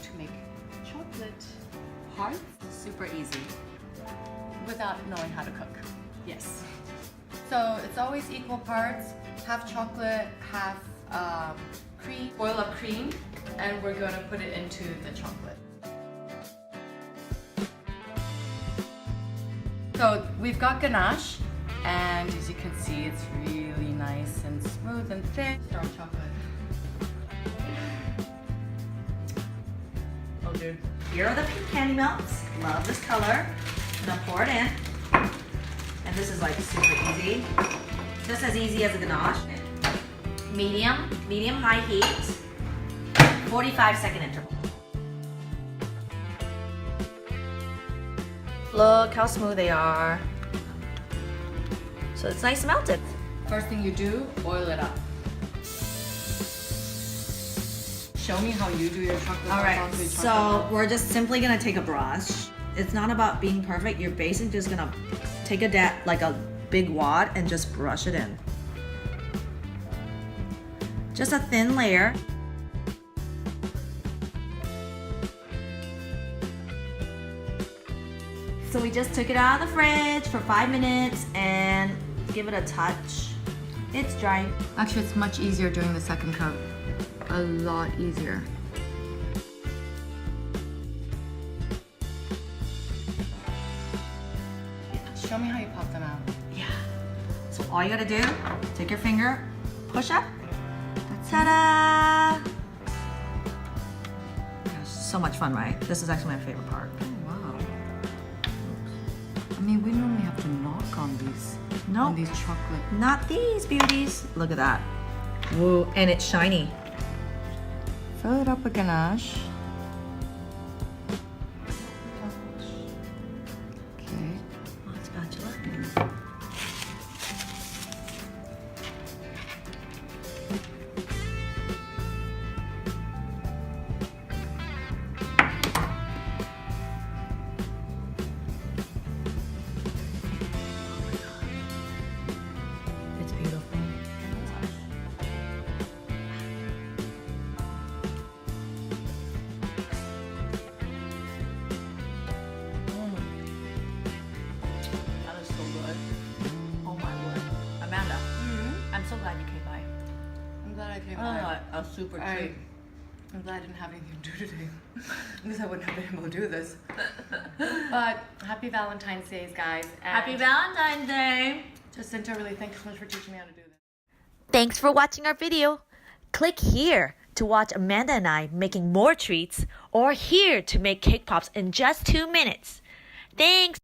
to make chocolate hearts super easy without knowing how to cook. Yes. So it's always equal parts, half chocolate, half cream, boil up cream, and we're going to put it into the chocolate. So we've got ganache, and as you can see, it's really nice and smooth and thick. Dark chocolate. Oh, dude. Here are the pink candy melts. Love this color. I'm gonna pour it in. And this is like super easy. Just as easy as a ganache. Medium high heat. 45-second interval. Look how smooth they are. So it's nice melted. First thing you do, oil it up. Show me how you do your chocolate. All right, so we're just simply gonna take a brush. It's not about being perfect. You're basically just gonna take like a big wad and just brush it in. Just a thin layer. So we just took it out of the fridge for 5 minutes and give it a touch. It's dry. Actually, it's much easier doing the second cup. A lot easier. Show me how you pop them out. Yeah. So all you gotta do, take your finger, push up. Ta-da! Gosh, so much fun, right? This is actually my favorite part. Oh, wow. I mean, we normally have to knock on these. Nope. On these chocolate. Not these beauties. Look at that. Whoa, and it's shiny. Fill it up with ganache. Okay. Oh, spatula. It's beautiful. That is so good. Oh my word. Amanda, I'm so glad you came by. I'm glad I came Oh, by. a super treat. I'm glad I didn't have anything to do today. Because I wouldn't have been able to do this. But happy Valentine's Day, guys. And Happy Valentine's Day. Jacinta, really thank you so much for teaching me how to do this. Thanks for watching our video. Click here to watch Amanda and I making more treats, or here to make cake pops in just 2 minutes. Thanks!